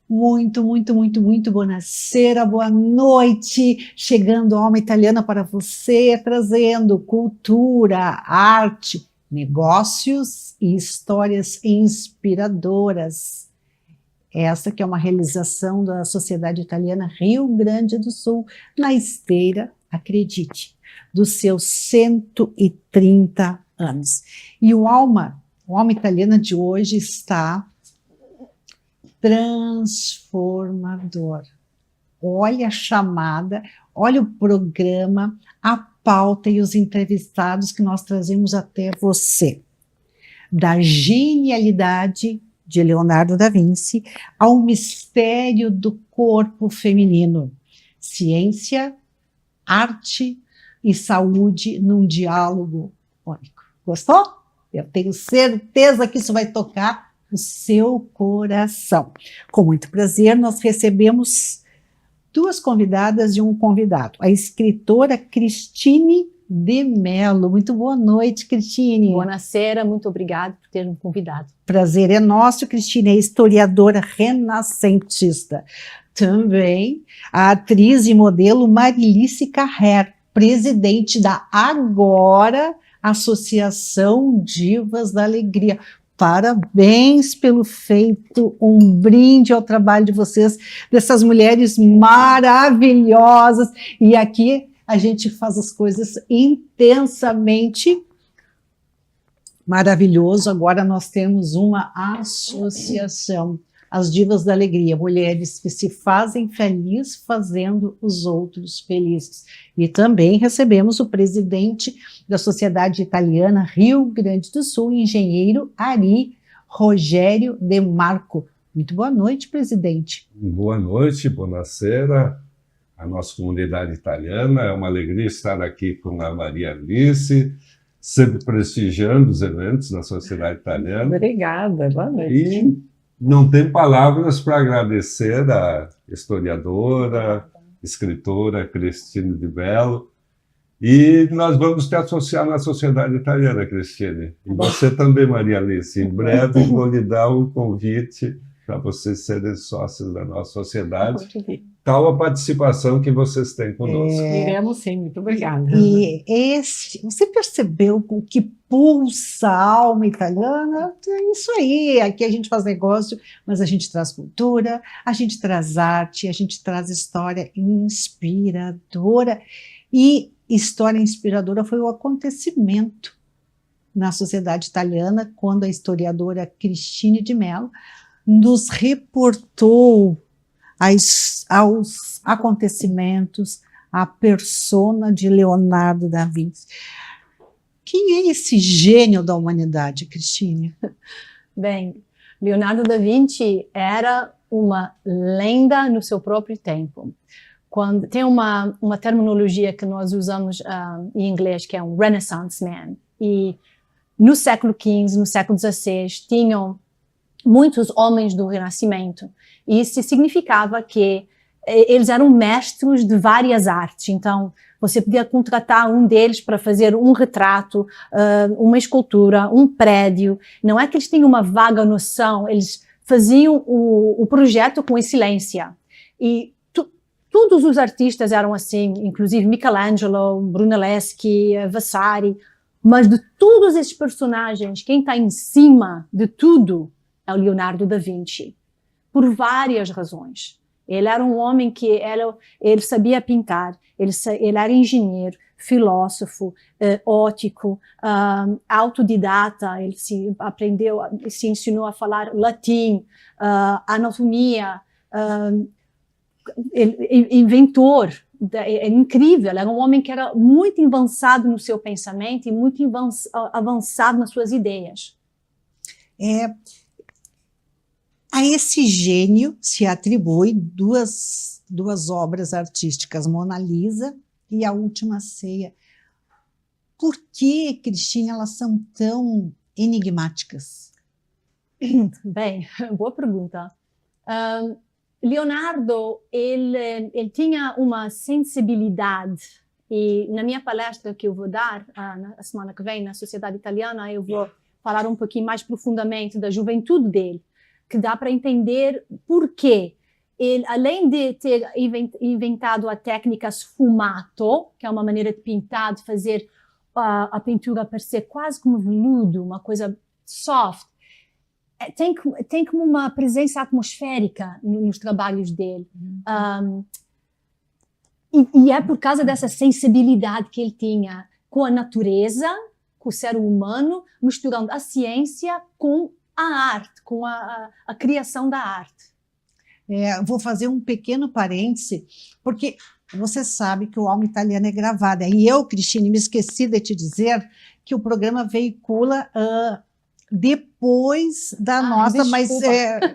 Muito, muito, muito, muito buonasera, boa noite. Chegando a Alma Italiana para você, trazendo cultura, arte, negócios e histórias inspiradoras. Essa que é uma realização da Sociedade Italiana Rio Grande do Sul, na esteira, acredite, dos seus 130 anos. E o Alma Italiana de hoje está transformador. Olha a chamada, olha o programa, a pauta e os entrevistados que nós trazemos até você. Da genialidade de Leonardo da Vinci ao mistério do corpo feminino. Ciência, arte e saúde num diálogo único. Gostou? Eu tenho certeza que isso vai tocar o seu coração. Com muito prazer, nós recebemos duas convidadas e um convidado. A escritora Cristine de Mello. Muito boa noite, Cristine. Buonasera, muito obrigada por ter me convidado. Prazer é nosso, Cristine, é historiadora renascentista. Também a atriz e modelo Marilice Carrer, presidente da agora Associação Divas da Alegria. Parabéns pelo feito, um brinde ao trabalho de vocês, dessas mulheres maravilhosas. E aqui a gente faz as coisas intensamente maravilhoso. Agora nós temos uma associação, as Divas da Alegria, mulheres que se fazem felizes fazendo os outros felizes. E também recebemos o presidente da Sociedade Italiana Rio Grande do Sul, engenheiro Ari Rogério De Marco. Muito boa noite, presidente. Boa noite, buonasera, a nossa comunidade italiana. É uma alegria estar aqui com a Maria Alice, sempre prestigiando os eventos da Sociedade Italiana. Obrigada, boa noite. E não tem palavras para agradecer a historiadora, escritora Cristine de Mello. E nós vamos te associar na Sociedade Italiana, Cristine. E você também, Maria Alice. Em breve vou lhe dar um convite para vocês serem sócios da nossa sociedade. Tal a participação que vocês têm conosco. Iremos sim, muito obrigada. E você percebeu o que pulsa a alma italiana? É isso aí, aqui a gente faz negócio, mas a gente traz cultura, a gente traz arte, a gente traz história inspiradora. E história inspiradora foi o acontecimento na sociedade italiana, quando a historiadora Cristine de Mello nos reportou aos acontecimentos, a persona de Leonardo da Vinci. Quem é esse gênio da humanidade, Cristine? Bem, Leonardo da Vinci era uma lenda no seu próprio tempo. Tem uma terminologia que nós usamos em inglês, que é um Renaissance Man. E no século XV, no século XVI, tinham muitos homens do Renascimento. E isso significava que eles eram mestres de várias artes. Então, você podia contratar um deles para fazer um retrato, uma escultura, um prédio. Não é que eles tinham uma vaga noção, eles faziam o projeto com excelência. E todos os artistas eram assim, inclusive Michelangelo, Brunelleschi, Vasari. Mas de todos esses personagens, quem está em cima de tudo é o Leonardo da Vinci, por várias razões. Ele era um homem que ele sabia pintar, ele era engenheiro, filósofo, ótico, autodidata, ele se ensinou a falar latim, anatomia, inventor. É incrível, era um homem que era muito avançado no seu pensamento e muito avançado nas suas ideias. A esse gênio se atribui duas obras artísticas, Mona Lisa e A Última Ceia. Por que, Cristine, elas são tão enigmáticas? Bem, boa pergunta. Leonardo, ele tinha uma sensibilidade, e na minha palestra que eu vou dar na semana que vem na Sociedade Italiana, eu vou falar um pouquinho mais profundamente da juventude dele. que dá para entender por quê. Ele, além de ter inventado a técnica sfumato, que é uma maneira de pintar, de fazer a pintura parecer quase como veludo, uma coisa soft, tem como uma presença atmosférica nos trabalhos dele. E é por causa dessa sensibilidade que ele tinha com a natureza, com o ser humano, misturando a ciência com a arte, com a criação da arte. Vou fazer um pequeno parêntese, porque você sabe que o Alma Italiana é gravada. E eu, Cristine, me esqueci de te dizer que o programa veicula depois da nossa, desculpa. mas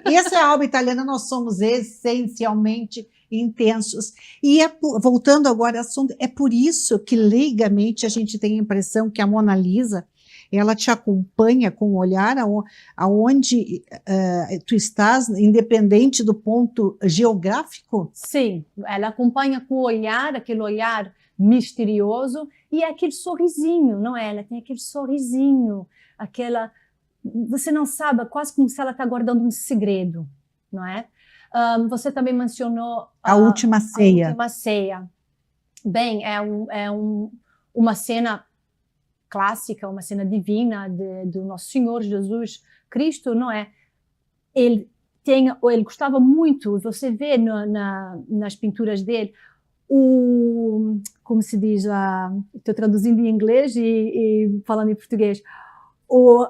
essa é a Alma Italiana, nós somos essencialmente intensos. E voltando agora ao assunto, é por isso que leigamente a gente tem a impressão que a Mona Lisa, ela te acompanha com o olhar aonde tu estás, independente do ponto geográfico? Sim, ela acompanha com o olhar, aquele olhar misterioso, e é aquele sorrisinho, não é? Ela tem aquele sorrisinho, você não sabe, quase como se ela está guardando um segredo, não é? Você também mencionou a Última Ceia. A Última Ceia. Bem, uma cena clássica, uma cena divina do Nosso Senhor Jesus Cristo, não é? Ele gostava muito, você vê nas pinturas dele, como se diz, estou traduzindo em inglês e falando em português,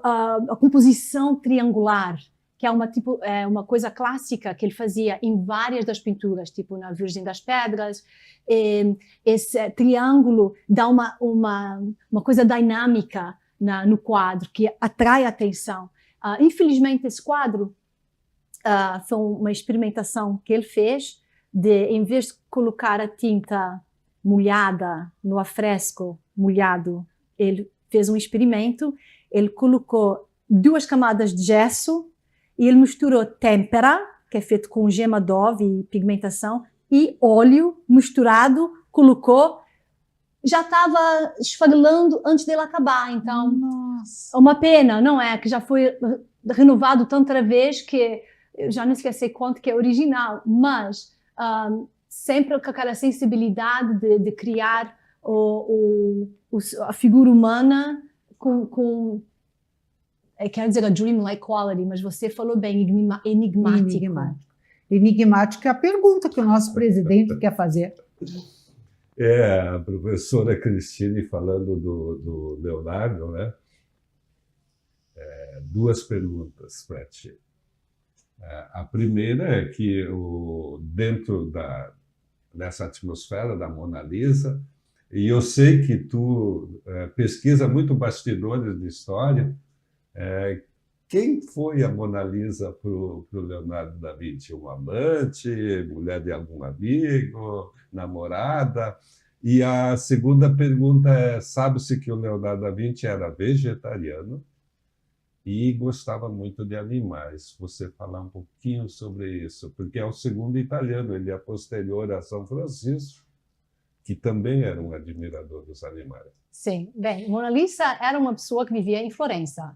a composição triangular, que é uma coisa clássica que ele fazia em várias das pinturas, tipo na Virgem das Pedras. Esse triângulo dá uma coisa dinâmica no quadro, que atrai a atenção. Infelizmente, esse quadro foi uma experimentação que ele fez, em vez de colocar a tinta molhada no afresco molhado, ele fez um experimento, ele colocou 2 camadas de gesso, e ele misturou têmpera, que é feito com gema d'ove e pigmentação, e óleo misturado, colocou, já estava esfagelando antes dele acabar. Então, nossa, uma pena, não é? Que já foi renovado tanta vez que eu já não esqueci quanto que é original, mas sempre com aquela sensibilidade de criar a figura humana com quero dizer a dreamlike quality, mas você falou bem, enigmático. Enigmático é a pergunta que o nosso presidente quer fazer. A professora Cristine falando do Leonardo, né? 2 perguntas para ti. A primeira é que dentro dessa atmosfera da Mona Lisa, e eu sei que tu pesquisa muito bastidores de história, quem foi a Mona Lisa para o Leonardo da Vinci? Um amante, mulher de algum amigo, namorada? E a segunda pergunta é, sabe-se que o Leonardo da Vinci era vegetariano e gostava muito de animais. Você falar um pouquinho sobre isso, porque é o segundo italiano, ele é posterior a São Francisco, que também era um admirador dos animais. Sim, bem, Mona Lisa era uma pessoa que vivia em Florença.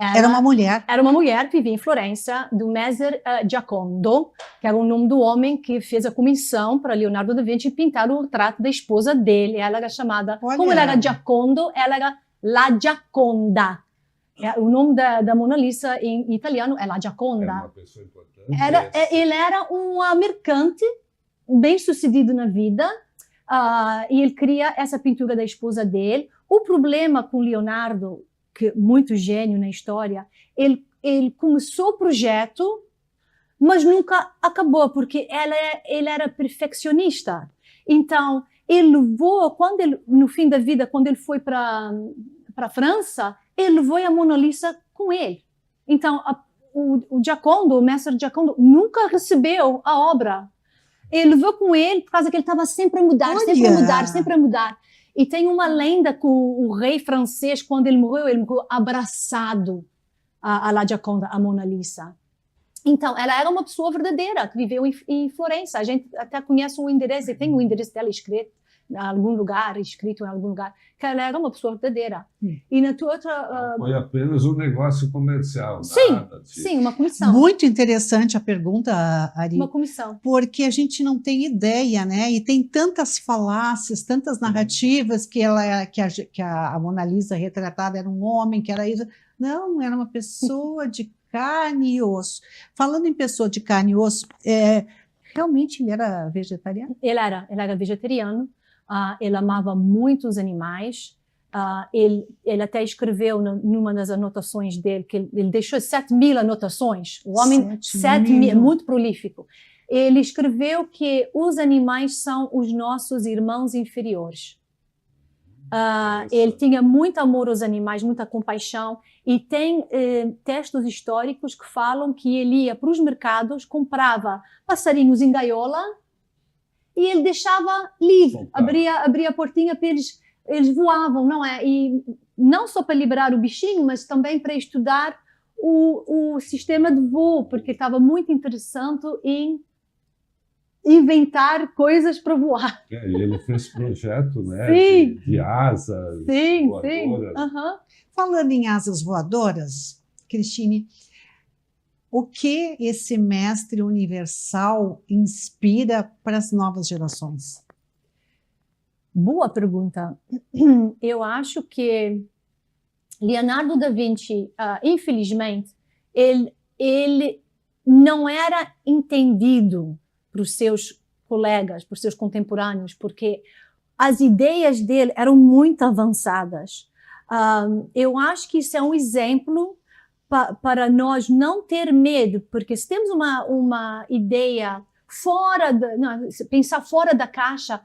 Era uma mulher. Era uma mulher que vivia em Florença, do Messer Giacondo, que era o nome do homem que fez a comissão para Leonardo da Vinci pintar o retrato da esposa dele. Ela era chamada, como ela era Giacondo, ela era La Gioconda. O nome da Mona Lisa em italiano é La Gioconda. Era uma pessoa importante. Ele era um mercante, bem sucedido na vida, e ele cria essa pintura da esposa dele. O problema com Leonardo, que muito gênio na história, ele começou o projeto, mas nunca acabou, porque ele era perfeccionista. Então, ele levou, no fim da vida, quando ele foi para a França, ele levou a Mona Lisa com ele. Então, o Giacondo, o mestre Giacondo, nunca recebeu a obra. Ele levou com ele por causa que ele estava sempre a mudar, sempre a mudar, sempre a mudar. E tem uma lenda que o rei francês, quando ele morreu abraçado a La Gioconda, a Mona Lisa. Então, ela era uma pessoa verdadeira, que viveu em Florença. A gente até conhece o endereço, e tem o endereço dela escrito em algum lugar, escrito em algum lugar, que ela era uma pessoa verdadeira. E na tua outra... Foi apenas um negócio comercial. Sim, nada de... sim, uma comissão. Muito interessante a pergunta, Ari, Uma comissão. porque a gente não tem ideia, né? E tem tantas falácias, tantas narrativas que a Mona Lisa retratada era um homem, que era isso. Não, era uma pessoa de carne e osso. Falando em pessoa de carne e osso, realmente ele era vegetariano? Ele era vegetariano, ele amava muito os animais, ele até escreveu numa das anotações dele, que ele deixou 7.000 anotações, o homem 7.000, muito prolífico. Ele escreveu que os animais são os nossos irmãos inferiores. Ele tinha muito amor aos animais, muita compaixão, e tem textos históricos que falam que ele ia para os mercados, comprava passarinhos em gaiola e ele deixava livre, abria a portinha para eles voavam, não é? E não só para liberar o bichinho, mas também para estudar o sistema de voo, porque estava muito interessante em inventar coisas para voar. E ele fez projeto, né? Sim. De asas voadoras. Uhum. Falando em asas voadoras, Cristine, o que esse mestre universal inspira para as novas gerações? Boa pergunta. Eu acho que Leonardo da Vinci, infelizmente, ele não era entendido para os seus colegas, para os seus contemporâneos, porque as ideias dele eram muito avançadas. Eu acho que isso é um exemplo para nós não ter medo, porque se temos uma ideia pensar fora da caixa,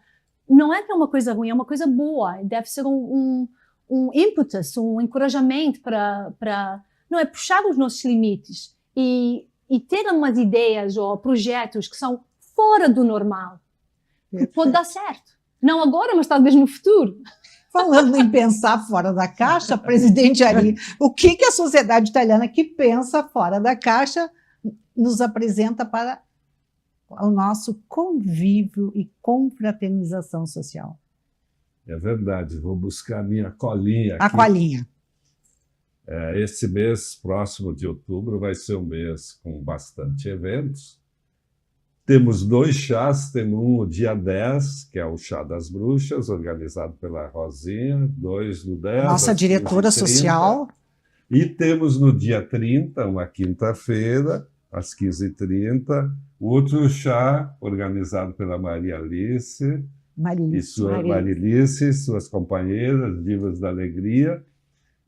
não é que é uma coisa ruim, é uma coisa boa, deve ser um impetus, um encorajamento para não é puxar os nossos limites e ter umas ideias ou projetos que são fora do normal, que pode dar certo. Não agora, mas talvez no futuro. Falando em pensar fora da caixa, presidente Ari, o que a sociedade italiana que pensa fora da caixa nos apresenta para o nosso convívio e confraternização social? É verdade, vou buscar a minha colinha aqui. A colinha. Esse mês próximo de outubro vai ser um mês com bastante eventos. Temos 2 chás, temos um no dia 10, que é o Chá das Bruxas, organizado pela Rosinha, 2 no 10. Nossa diretora social. E temos no dia 30, uma quinta-feira, às 15h30, outro chá organizado pela Maria Alice e suas companheiras, Divas da Alegria.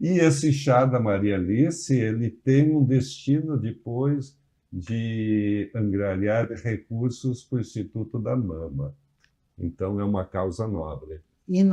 E esse chá da Maria Alice, ele tem um destino depois de angariar recursos para o Instituto da Mama. Então, é uma causa nobre. E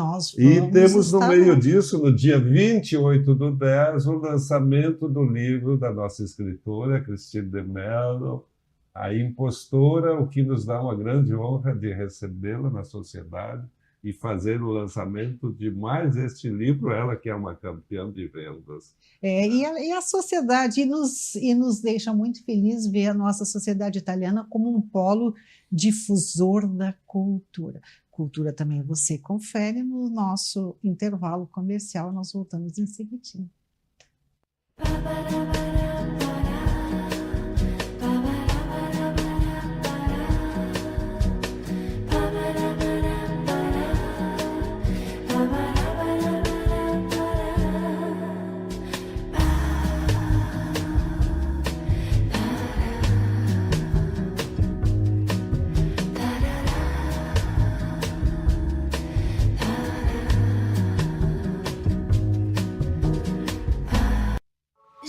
temos no meio disso, no dia 28/10, o lançamento do livro da nossa escritora, Cristine de Mello, A Impostora, o que nos dá uma grande honra de recebê-la na sociedade e fazer o lançamento de mais este livro, ela que é uma campeã de vendas. E a sociedade, nos deixa muito felizes ver a nossa sociedade italiana como um polo difusor da cultura. Cultura também você confere no nosso intervalo comercial, nós voltamos em seguidinho.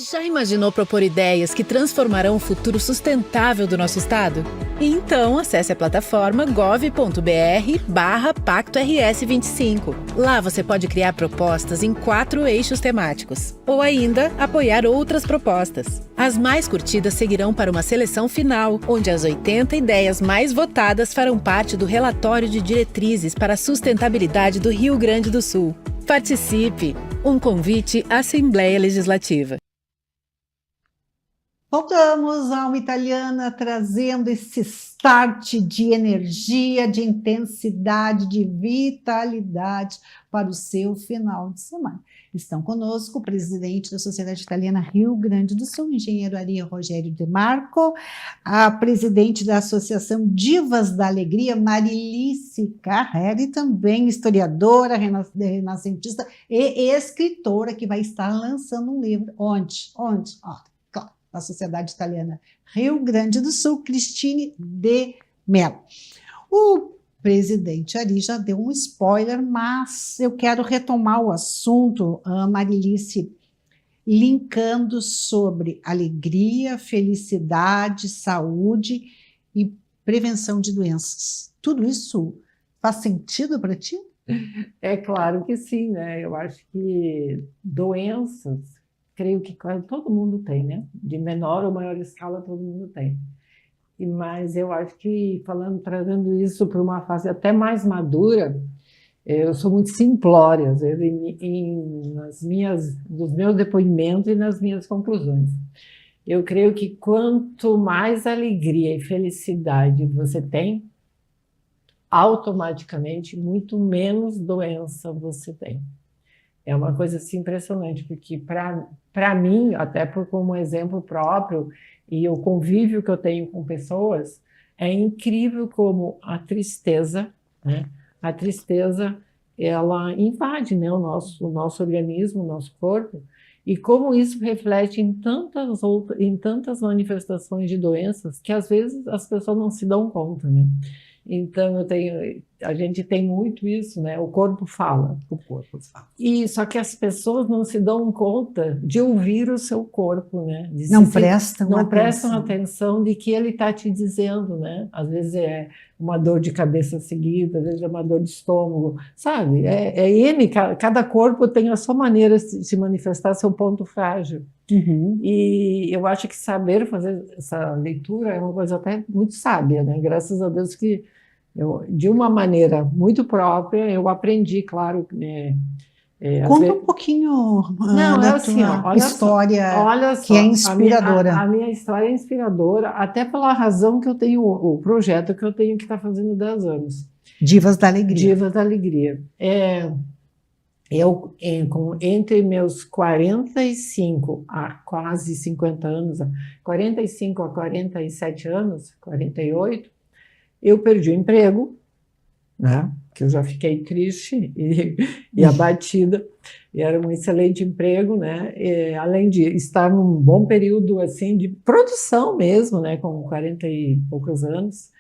Já imaginou propor ideias que transformarão o futuro sustentável do nosso estado? Então, acesse a plataforma gov.br/PactoRS25. Lá você pode criar propostas em 4 eixos temáticos, ou ainda apoiar outras propostas. As mais curtidas seguirão para uma seleção final, onde as 80 ideias mais votadas farão parte do relatório de diretrizes para a sustentabilidade do Rio Grande do Sul. Participe! Um convite à Assembleia Legislativa. Voltamos a Alma Italiana trazendo esse start de energia, de intensidade, de vitalidade para o seu final de semana. Estão conosco o presidente da Sociedade Italiana Rio Grande do Sul, engenheiro Ari Rogério De Marco, a presidente da Associação Divas da Alegria, Marilice Carrera, e também historiadora, renascentista e escritora, que vai estar lançando um livro. Onde? Claro, a Sociedade Italiana Rio Grande do Sul, Cristine de Mello. O presidente Ari já deu um spoiler, mas eu quero retomar o assunto, a Marilice, linkando sobre alegria, felicidade, saúde e prevenção de doenças. Tudo isso faz sentido para ti? É claro que sim, né? Eu acho que doenças, creio que todo mundo tem, né? De menor ou maior escala, todo mundo tem. Mas eu acho que, trazendo isso para uma fase até mais madura, eu sou muito simplória, às vezes, nos meus depoimentos e nas minhas conclusões. Eu creio que quanto mais alegria e felicidade você tem, automaticamente, muito menos doença você tem. É uma coisa assim, impressionante, porque para mim, até como exemplo próprio, e o convívio que eu tenho com pessoas, é incrível como a tristeza, né? A tristeza, ela invade, né, o nosso organismo, o nosso corpo, e como isso reflete em tantas manifestações de doenças que às vezes as pessoas não se dão conta, né? Então a gente tem muito isso, né? O corpo fala. O corpo fala. E só que as pessoas não se dão conta de ouvir o seu corpo, né? Não prestam atenção de que ele está te dizendo, né? Às vezes é uma dor de cabeça seguida, às vezes é uma dor de estômago, sabe? Cada corpo tem a sua maneira de se manifestar, seu ponto frágil. Uhum. E eu acho que saber fazer essa leitura é uma coisa até muito sábia, né? Graças a Deus que de uma maneira muito própria, eu aprendi, claro. Conta um pouquinho da tua história, que é inspiradora. A minha história é inspiradora, até pela razão que eu tenho, o projeto que eu tenho que está fazendo 10 anos. Divas da Alegria. Divas da Alegria. Entre meus 45 a quase 50 anos, 45 a 47 anos, 48, eu perdi o emprego, né? Que eu já fiquei triste e abatida. E era um excelente emprego, né? Além de estar num bom período assim de produção mesmo, né? Com 40 e poucos anos.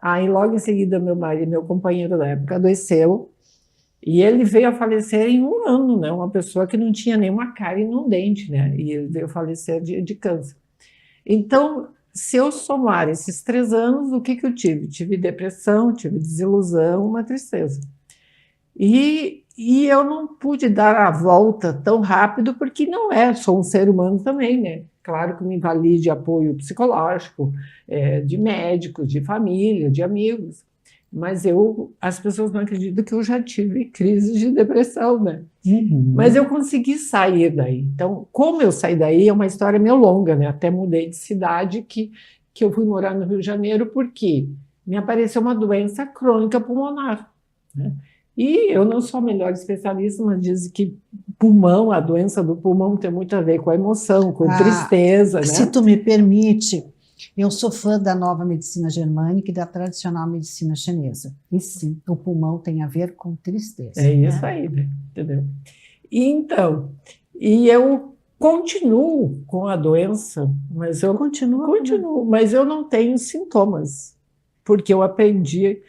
Aí logo em seguida meu companheiro da época adoeceu e ele veio a falecer em 1 ano, né? Uma pessoa que não tinha nenhuma cárie num dente, né? E ele veio a falecer de câncer. Então, se eu somar esses 3 anos, o que eu tive? Tive depressão, tive desilusão, uma tristeza. E eu não pude dar a volta tão rápido, porque sou um ser humano também, né? Claro que me vali de apoio psicológico, de médicos, de família, de amigos, mas as pessoas não acreditam que eu já tive crise de depressão, né? Uhum. Mas eu consegui sair daí. Então, como eu saí daí, é uma história meio longa, né? Até mudei de cidade, que eu fui morar no Rio de Janeiro, porque me apareceu uma doença crônica pulmonar, né? E eu não sou a melhor especialista, mas dizem que a doença do pulmão tem muito a ver com a emoção, com tristeza, né? Se tu me permite, eu sou fã da nova medicina germânica e da tradicional medicina chinesa. E sim, o pulmão tem a ver com tristeza. É isso aí, né? Entendeu? Então, eu continuo com a doença, mas eu continuo, mas eu não tenho sintomas, porque eu aprendi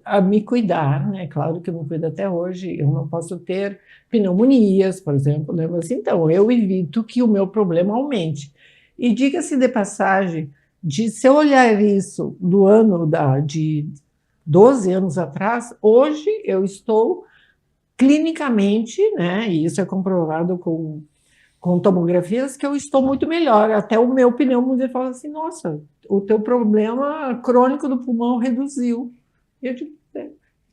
a me cuidar, né? Claro que eu não cuido até hoje, eu não posso ter pneumonias, por exemplo, né? Mas então, eu evito que o meu problema aumente. E diga-se de passagem, se eu olhar isso do ano de 12 anos atrás, hoje eu estou clinicamente, né? E isso é comprovado com tomografias, que eu estou muito melhor. Até o meu pneumologista fala assim, nossa, o teu problema crônico do pulmão reduziu. E eu digo,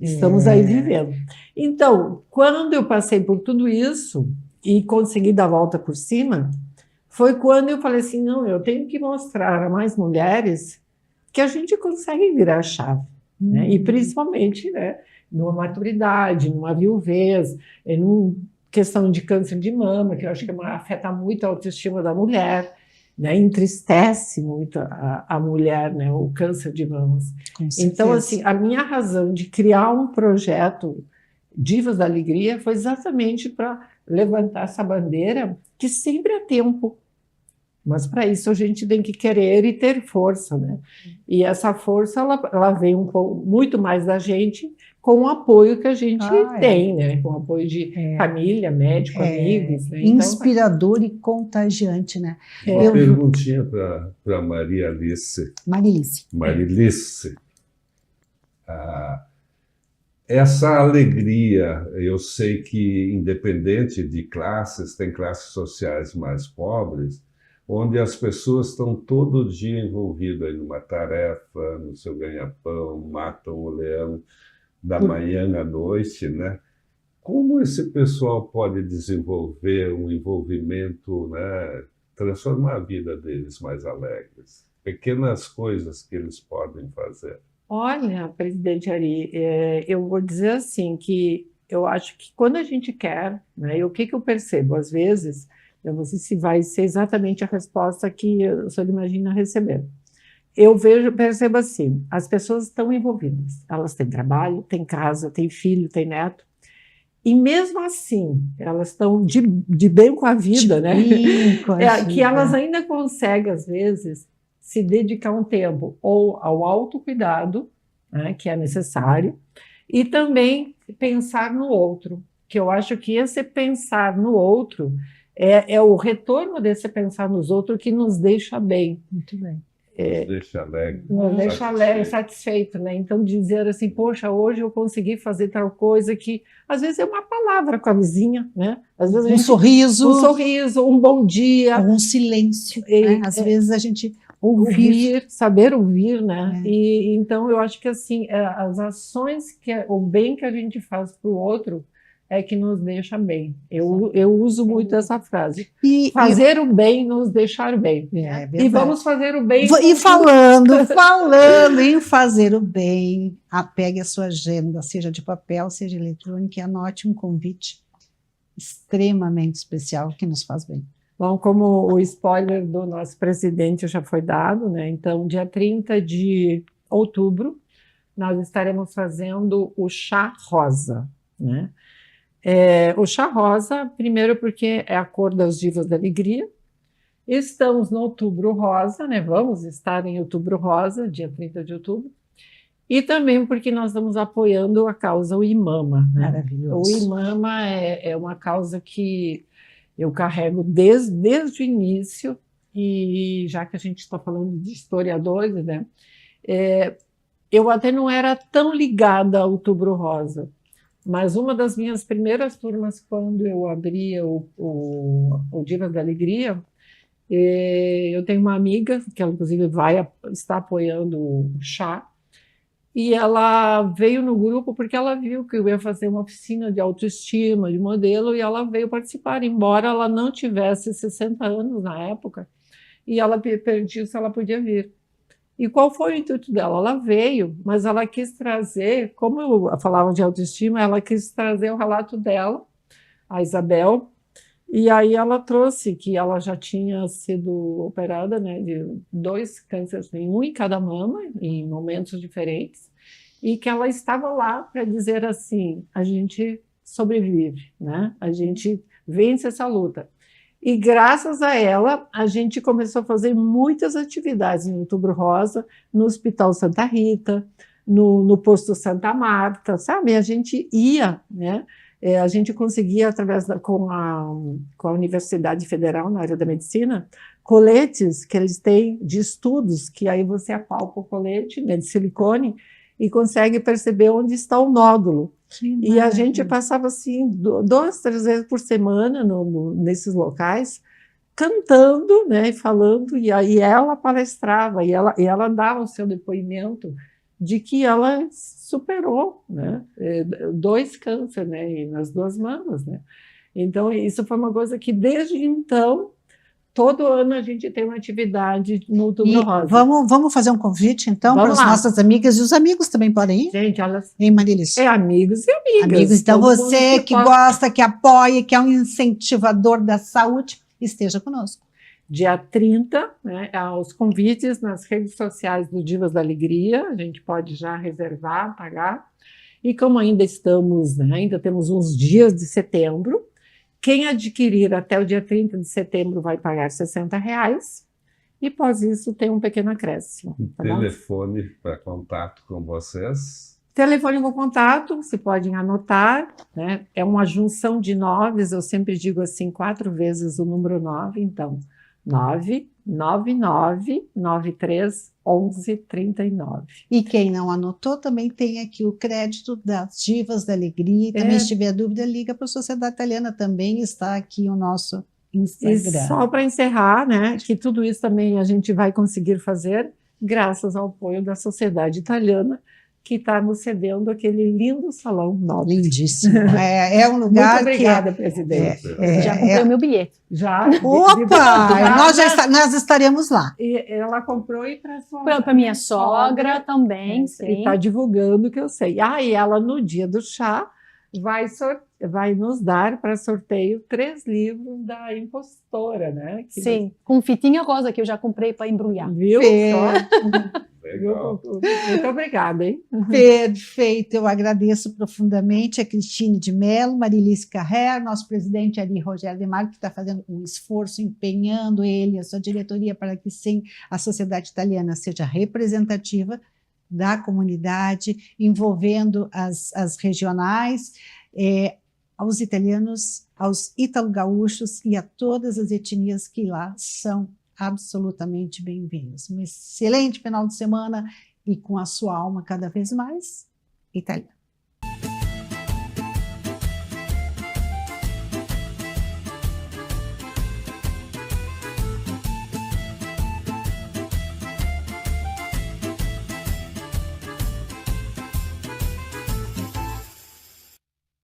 estamos aí vivendo. Então, quando eu passei por tudo isso e consegui dar a volta por cima, foi quando eu falei assim, não, eu tenho que mostrar a mais mulheres que a gente consegue virar a chave, né? E principalmente, né, numa maturidade, numa viuvez, numa questão de câncer de mama, que eu acho que afeta muito a autoestima da mulher, né, entristece muito a mulher, né, o câncer de mamas. Então, assim, a minha razão de criar um projeto Divas da Alegria foi exatamente para levantar essa bandeira que sempre há tempo, mas para isso a gente tem que querer e ter força, né? E essa força, ela vem muito mais da gente com o apoio que a gente tem, né? Com o apoio de família, médico, amigos. Né? Inspirador e contagiante, né? Uma perguntinha para Maria Alice. Marilice. Essa alegria, eu sei que independente de classes, tem classes sociais mais pobres, onde as pessoas estão todo dia envolvidas em uma tarefa, no seu ganha-pão, matam o leão da manhã à noite, né? Como esse pessoal pode desenvolver um envolvimento, né? Transformar a vida deles mais alegres? Pequenas coisas que eles podem fazer. Olha, presidente Ari, eu vou dizer assim, que eu acho que quando a gente quer, né, e o que eu percebo, às vezes, eu não sei se vai ser exatamente a resposta que o senhor imagina receber. Eu percebo assim, as pessoas estão envolvidas, elas têm trabalho, têm casa, têm filho, têm neto, e mesmo assim, elas estão de bem com a vida, né? Que elas ainda conseguem, às vezes, se dedicar um tempo ou ao autocuidado, né, que é necessário, e também pensar no outro, que eu acho que esse pensar no outro é o retorno desse pensar nos outros que nos deixa bem. Muito bem. Nos deixa alegre. Nos deixa alegre, satisfeito, né? Então, dizer assim, poxa, hoje eu consegui fazer tal coisa que, às vezes, é uma palavra com a vizinha, né? Às vezes Um sorriso, um bom dia. Um silêncio, né? Às vezes a gente saber ouvir, né? E então eu acho que assim as ações o bem que a gente faz para o outro é que nos deixa bem. Eu uso muito essa frase. Fazer o bem nos deixar bem. E vamos fazer o bem. E falando em fazer o bem, pegue a sua agenda, seja de papel, seja eletrônica, e anote um convite extremamente especial que nos faz bem. Bom, como o spoiler do nosso presidente já foi dado, né? Então, dia 30 de outubro, nós estaremos fazendo o Chá Rosa, né? O Chá Rosa, primeiro porque é a cor das Divas da Alegria. Estamos no Outubro Rosa, né? Vamos estar em Outubro Rosa, dia 30 de outubro. E também porque nós estamos apoiando a causa O IMAMA, né? Maravilhoso. O IMAMA é uma causa que eu carrego desde o início, e já que a gente está falando de historiadores, né? Eu até não era tão ligada ao Outubro Rosa, mas uma das minhas primeiras turmas, quando eu abria o Divas da Alegria, eu tenho uma amiga, que ela, inclusive, está apoiando o chá, e ela veio no grupo porque ela viu que eu ia fazer uma oficina de autoestima, de modelo, e ela veio participar, embora ela não tivesse 60 anos na época, e ela perguntou se ela podia vir. E qual foi o intuito dela? Ela veio, mas ela quis trazer, como eu falava de autoestima, ela quis trazer o relato dela, a Isabel, e aí ela trouxe que ela já tinha sido operada, né, de 2 cânceres, um em cada mama, em momentos diferentes, e que ela estava lá para dizer assim, a gente sobrevive, né? A gente vence essa luta. E graças a ela, a gente começou a fazer muitas atividades no Outubro Rosa, no Hospital Santa Rita, no Posto Santa Marta, sabe? A gente ia, né? A gente conseguia, com a Universidade Federal, na área da medicina, coletes que eles têm de estudos, que aí você apalpa o colete, né, de silicone, e consegue perceber onde está o nódulo. E a gente passava assim 2, 3 vezes por semana nesses locais, cantando, né, e falando, e aí ela palestrava, e ela dava o seu depoimento de que ela superou, né, 2 cânceres, né, nas 2 mamas, né. Então, isso foi uma coisa que, desde então, todo ano a gente tem uma atividade no Outubro E Rosa. vamos fazer um convite, então, para Vamos as lá. nossas amigas, e os amigos também podem ir, Gente, elas hein, Marilis? amigos e amigas. Amigos, então Todo você mundo que pode- gosta, que apoia, que é um incentivador da saúde, esteja conosco. Dia 30, né, aos convites nas redes sociais do Divas da Alegria, a gente pode já reservar, pagar. E como ainda estamos, né, ainda temos uns dias de setembro, quem adquirir até o dia 30 de setembro vai pagar R$60, e após isso tem um pequeno acréscimo. Tá bom? Telefone para contato com vocês. Telefone com contato, se podem anotar, né? É uma junção de noves, eu sempre digo assim, 4 vezes o número 9, então, 999-93-1139. E quem não anotou também tem aqui o crédito das Divas da Alegria. E também, É. se tiver dúvida, liga para a Sociedade Italiana. Também está aqui o nosso E Instagram. só para encerrar, né, que tudo isso também a gente vai conseguir fazer graças ao apoio da Sociedade Italiana, que está nos cedendo aquele lindo salão nobre. Lindíssimo. É um lugar Muito obrigada, presidente. Já comprei o meu bilhete. Já. Opa! Nós estaremos lá. E ela comprou e para sua Para minha sogra também, E sim. está divulgando que eu sei. Ah, e ela no dia do chá vai nos dar para sorteio 3 livros da impostora, né? Que Sim, com fitinha rosa que eu já comprei para embrulhar. Viu? Legal. Muito obrigada, hein? Perfeito, eu agradeço profundamente a Cristine de Mello, Marilis Carrer, nosso presidente ali, Rogério de Marco, que está fazendo um esforço, empenhando ele, a sua diretoria, para que sim, a sociedade italiana seja representativa da comunidade, envolvendo as regionais, aos italianos, aos ítalo-gaúchos e a todas as etnias que lá são absolutamente bem-vindos. Um excelente final de semana e com a sua alma cada vez mais italiana.